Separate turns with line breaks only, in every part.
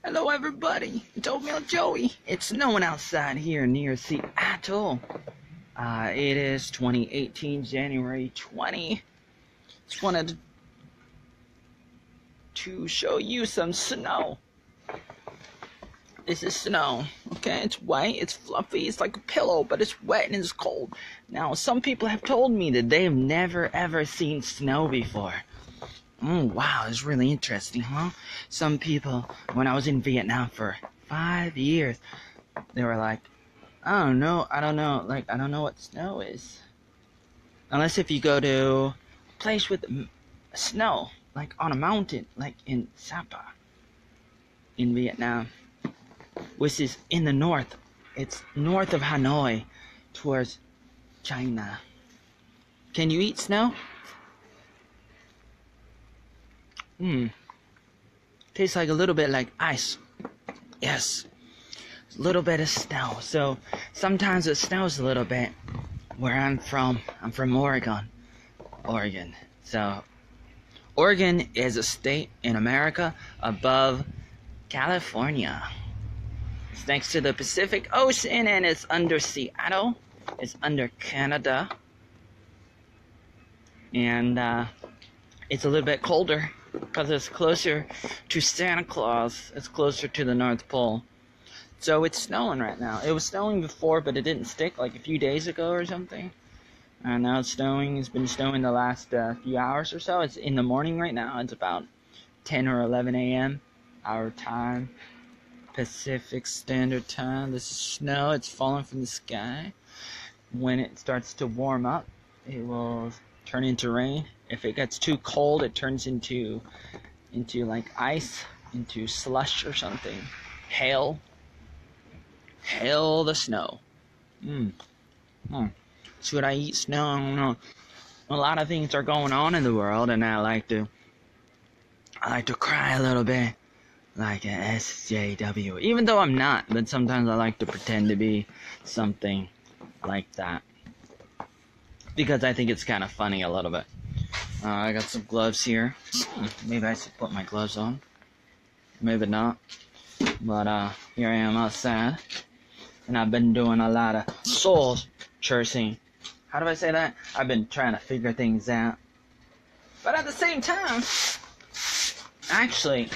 Hello everybody, it's Oatmeal Joey. It's snowing outside here near Seattle. It is 2018, January 20. Just wanted to show you some snow. This is snow, okay? It's white, it's fluffy, it's like a pillow, but it's wet and it's cold. Now, some people have told me that they've never ever seen snow before. Wow, it's really interesting, huh? Some people, when I was in Vietnam for 5 years, they were like, I don't know, I don't know what snow is. Unless if you go to a place with snow, like on a mountain, like in Sapa, in Vietnam, which is in the north. It's north of Hanoi, towards China. Can you eat snow? Tastes like a little bit like ice. Yes. A little bit of snow. So sometimes it snows a little bit where I'm from. I'm from Oregon. So Oregon is a state in America above California. It's next to the Pacific Ocean and it's under Seattle. It's under Canada. And it's a little bit colder because it's closer to Santa Claus. It's closer to the North Pole. So it's snowing right now. It was snowing before, but it didn't stick like a few days ago or something. And now it's snowing. It's been snowing the last few hours or so. It's in the morning right now. It's about 10 or 11 a.m. our time. Pacific Standard Time. This is snow. It's falling from the sky. When it starts to warm up, it will turn into rain. If it gets too cold, it turns into like ice, into slush or something. Hail the snow. Should I eat snow? I don't know. A lot of things are going on in the world, and I like to cry a little bit, like an SJW. Even though I'm not, but sometimes I like to pretend to be something like that, because I think it's kind of funny a little bit. I got some gloves here. Maybe I should put my gloves on. Maybe not. But here I am outside. And I've been doing a lot of soul searching. How do I say that? I've been trying to figure things out. But at the same time, I actually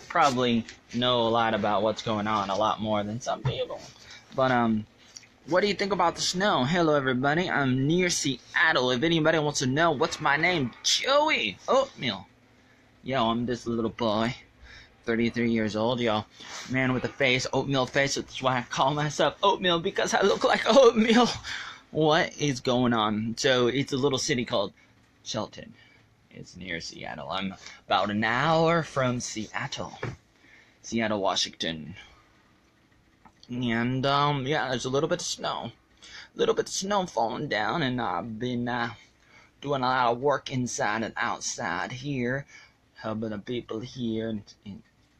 probably know a lot about what's going on. A lot more than some people. But what do you think about the snow? Hello everybody, I'm near Seattle. If anybody wants to know what's my name, Joey Oatmeal. Yo, I'm this little boy, 33 years old, yo. Man with a face, oatmeal face, that's why I call myself Oatmeal, because I look like oatmeal. What is going on? So, it's a little city called Shelton. It's near Seattle. I'm about an hour from Seattle, Washington. And, yeah, there's a little bit of snow. Falling down, and I've been, doing a lot of work inside and outside here, helping the people here,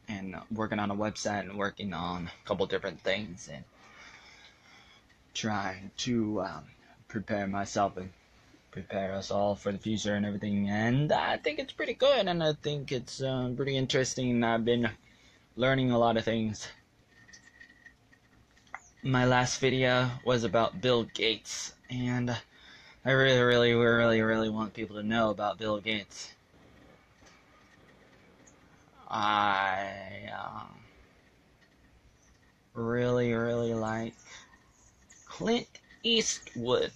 and working on a website, and working on a couple different things, and trying to, prepare myself, and prepare us all for the future and everything, and I think it's pretty good, and I think it's, pretty interesting. I've been learning a lot of things. My last video was about Bill Gates, and I really want people to know about Bill Gates. I really like Clint Eastwood.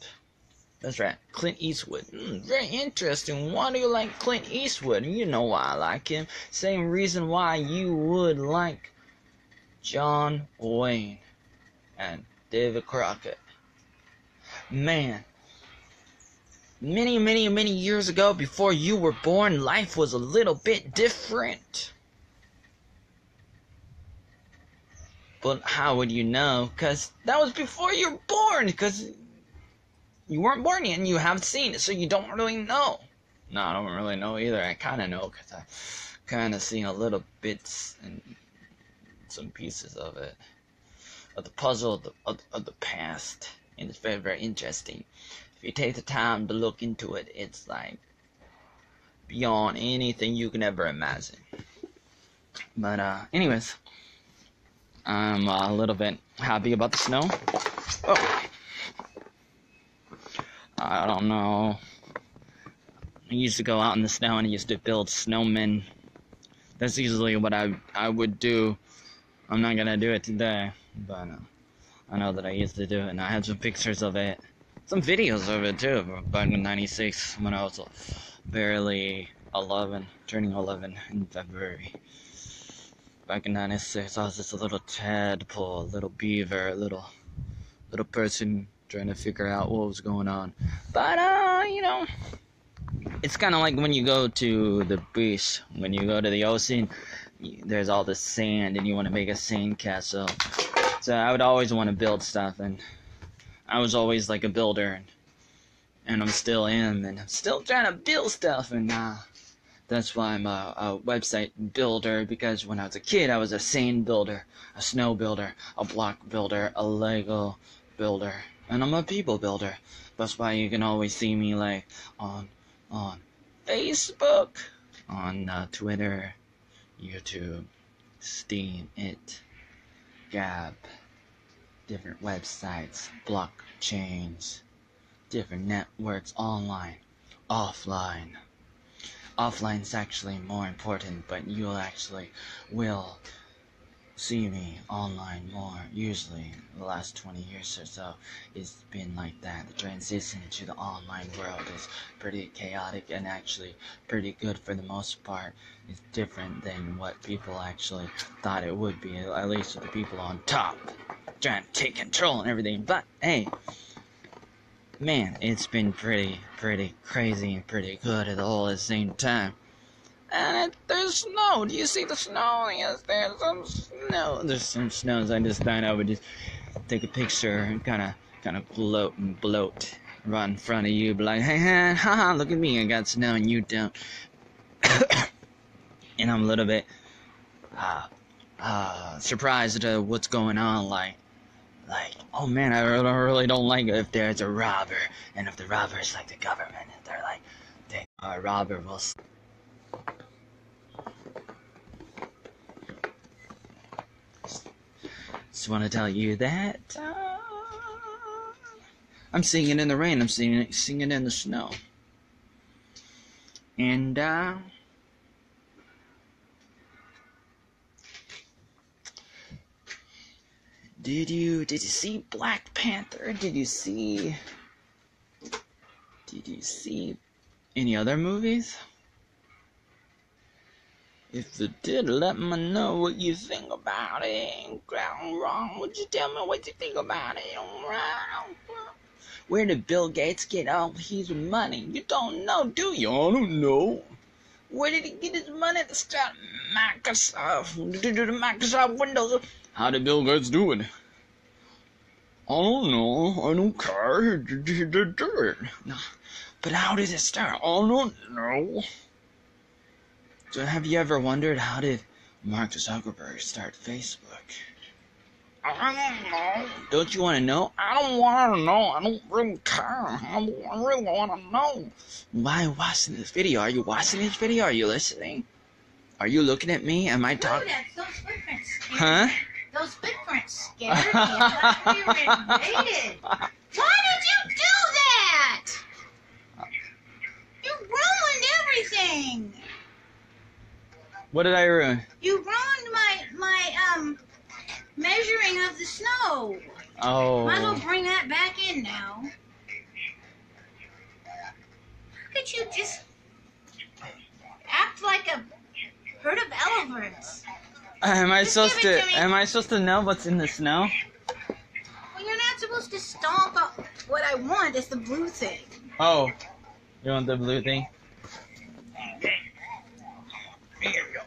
That's right, Clint Eastwood. Very interesting. Why do you like Clint Eastwood? You know why I like him. Same reason why you would like John Wayne and David Crockett. Man, many years ago, before you were born, life was a little bit different. But how would you know? Because that was before you were born, because you weren't born yet and you haven't seen it, so you don't really know. No, I don't really know either. I kind of know, because I kind of seen a little bits and some pieces of it. Of the puzzle of the past, and it's very interesting. If you take the time to look into it, it's like beyond anything you can ever imagine. But anyways, I'm a little bit happy about the snow. Oh, I don't know. I used to go out in the snow and I used to build snowmen. That's usually what I would do. I'm not gonna do it today, but I know that I used to do it, and I have some pictures of it, some videos of it too, back in '96 when I was barely 11, turning 11 in February. Back in '96, I was just a little tadpole, a little beaver, a little person trying to figure out what was going on. But you know, it's kind of like when you go to the beach, when you go to the ocean, there's all this sand, and you want to make a sand castle. So I would always want to build stuff, and I was always like a builder, and I'm still am, and I'm still trying to build stuff, and that's why I'm a website builder, because when I was a kid, I was a sand builder, a snow builder, a block builder, a Lego builder, and I'm a people builder. That's why you can always see me like on Facebook, on Twitter, YouTube, Steam, Gab, different websites, blockchains, different networks, online, offline. Offline's actually more important, but you actually will see me online more. Usually, the last 20 years or so, it's been like that. The transition to the online world is pretty chaotic and actually pretty good for the most part. It's different than what people actually thought it would be, at least with the people on top, trying to take control and everything. But hey, man, it's been pretty crazy and pretty good at all at the same time. And there's snow. Do you see the snow? Yes, there's some snow. There's some snows. I just thought I would just take a picture and kind of gloat and bloat right in front of you, be like, hey, haha, look at me, I got snow and you don't. And I'm a little bit surprised at what's going on. Like, oh man, I really don't like it if there's a robber, and if the robber is like the government, and they're like, a robber will. Just want to tell you that I'm singing in the rain. I'm singing in the snow. And did you see Black Panther? Did you see any other movies? If you did, let me know what you think about it. Wrong, would you tell me what you think about it? Where did Bill Gates get all his money? You don't know, do you? I don't know. Where did he get his money to start Microsoft? To do the Microsoft Windows? How did Bill Gates do it? I don't know. I don't care. He did it. No. But how did it start? I don't know. So have you ever wondered, how did Mark Zuckerberg start Facebook? I don't know. Don't you want to know? I don't want to know. I don't really care. I really want to know. Why are you watching this video? Are you watching this video? Are you listening? Are you looking at me? Am I talking?
Those footprints scared
Huh?
me. Those footprints scared me. I thought we were invaded. Why did you do that? You ruined everything.
What did I ruin?
You ruined my measuring of the snow.
Oh.
Might as well bring that back in now. How could you just act like a herd of elephants?
Am I
Just
supposed
give it
to?
to me.
Am I supposed to know what's in the snow?
Well, you're not supposed to stomp up. What I want is the blue thing.
Oh, you want the blue thing? Here we go.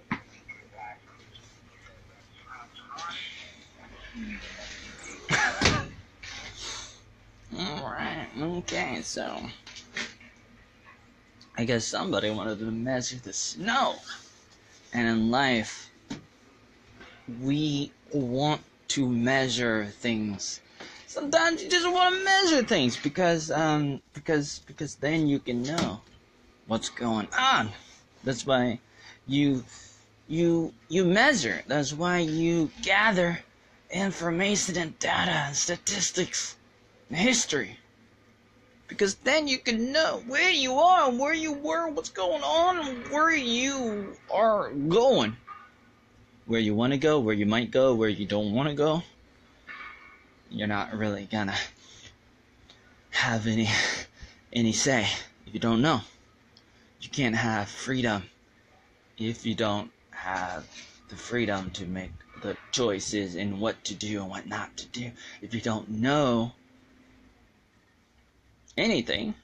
Alright, okay, so I guess somebody wanted to measure the snow. And in life, we want to measure things. Sometimes you just want to measure things because then you can know what's going on. That's why you measure. That's why you gather information and data and statistics and history. Because then you can know where you are, where you were, what's going on, and where you are going. Where you want to go, where you might go, where you don't want to go. You're not really gonna have any say if you don't know. You can't have freedom if you don't have the freedom to make the choices in what to do and what not to do. If you don't know anything,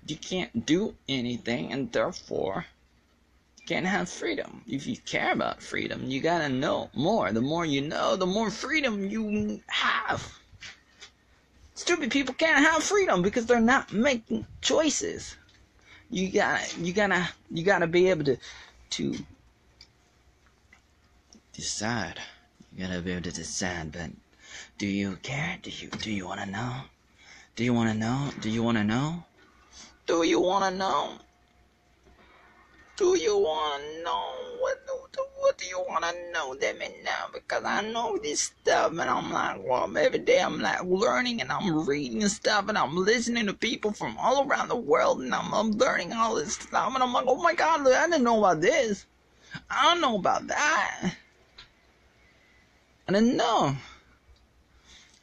you can't do anything, and therefore you can't have freedom. If you care about freedom, you gotta know more. The more you know, the more freedom you have. Stupid people can't have freedom because they're not making choices. You gotta be able to decide. You gotta be able to decide. But do you care? Do you want to know? Do you want to know? Do you want to know? Do you want to know? Do you want to know? What do you want to know? Let me know, because I know this stuff, and I'm like, well, every day I'm like learning, and I'm reading stuff, and I'm listening to people from all around the world, and I'm learning all this stuff, and I'm like, oh my God, I didn't know about this. I don't know about that. I didn't know.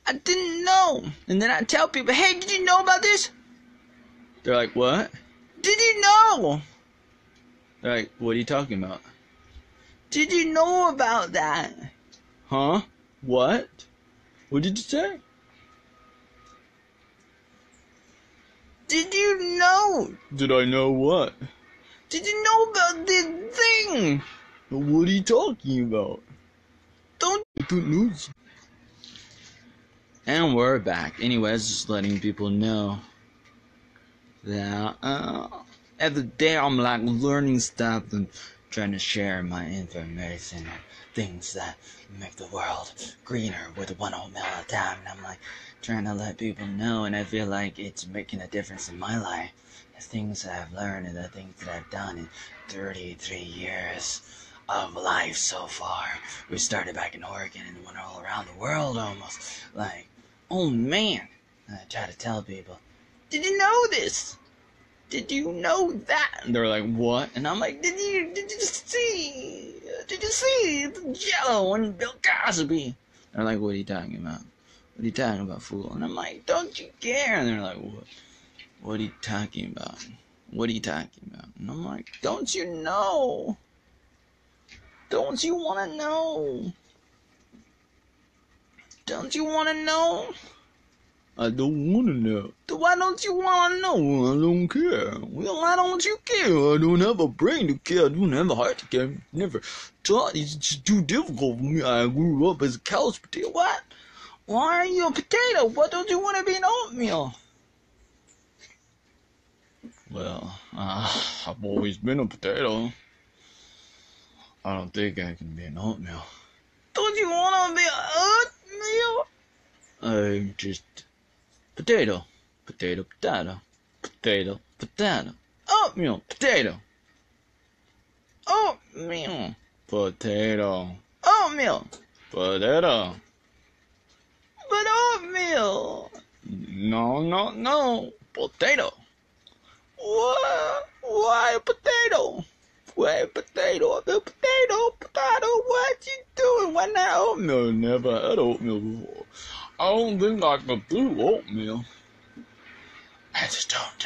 I didn't know. And then I tell people, hey, did you know about this? They're like, what? Did you know? They're like, what are you talking about? Did you know about that? Huh? What? What did you say? Did you know? Did I know what? Did you know about this thing? What are you talking about? Don't news. And we're back. Anyways, just letting people know that every day I'm like learning stuff and trying to share my information and things that make the world greener with one oatmeal at a time. And I'm like trying to let people know, and I feel like it's making a difference in my life. The things that I've learned and the things that I've done in 33 years of life so far. We started back in Oregon and went all around the world almost. Like, oh man. And I try to tell people, did you know this? Did you know that? And they're like, what? And I'm like, did you see Jello and Bill Cosby? They're like, what are you talking about? What are you talking about, fool? And I'm like, don't you care? And they're like, what? What are you talking about? What are you talking about? And I'm like, don't you know? Don't you want to know? Don't you want to know? I don't want to know. Why don't you want to know? I don't care. Well, why don't you care? I don't have a brain to care. I don't have a heart to care. Never taught. It's just too difficult for me. I grew up as a couch potato. What? Why are you a potato? Why don't you want to be an oatmeal? Well, I've always been a potato. I don't think I can be an oatmeal. Don't you want to be an oatmeal? I'm just potato, potato, potato, potato, potato, oatmeal, potato, oatmeal, potato, oatmeal, potato, but oatmeal. No, potato. What? Why potato? Why potato? The potato, what you doing? Why not oatmeal? Never had oatmeal before. I don't think I can do oatmeal. I just don't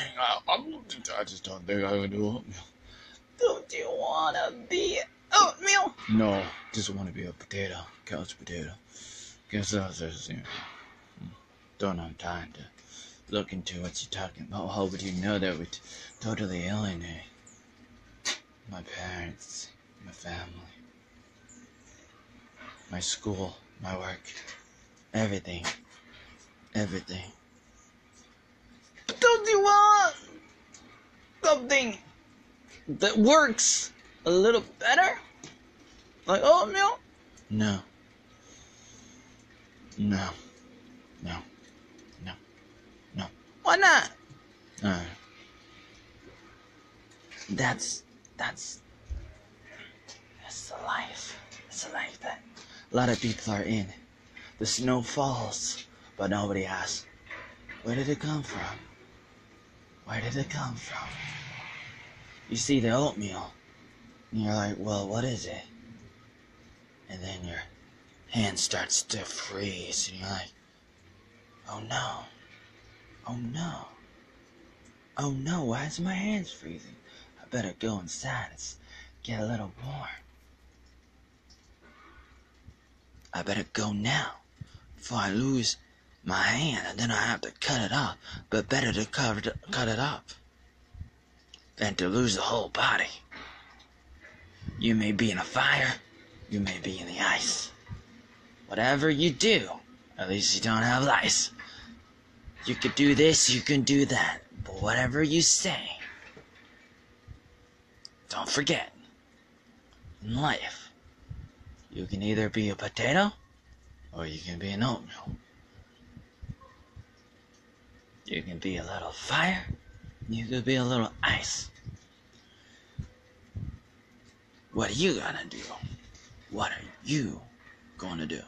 think I can do oatmeal. Don't you wanna be oatmeal? No, just wanna be a potato, couch potato. Guess that's just, don't have time to look into what you're talking about. How would you know that would totally alienate my parents, my family, my school, my work, everything. But don't you want something that works a little better? Like oatmeal? No. Why not? That's the life. It's the life that a lot of people are in. The snow falls, but nobody asks, where did it come from? Where did it come from? You see the oatmeal, and you're like, well, what is it? And then your hand starts to freeze, and you're like, oh no, oh no, oh no, why is my hands freezing? I better go inside and get a little warm. I better go now, before I lose my hand, and then I have to cut it off. But better to cut it off than to lose the whole body. You may be in a fire, you may be in the ice. Whatever you do, at least you don't have lice. You could do this, you can do that, but whatever you say, don't forget, in life, you can either be a potato, or you can be an oatmeal. You can be a little fire, you can be a little ice. What are you gonna do? What are you gonna do?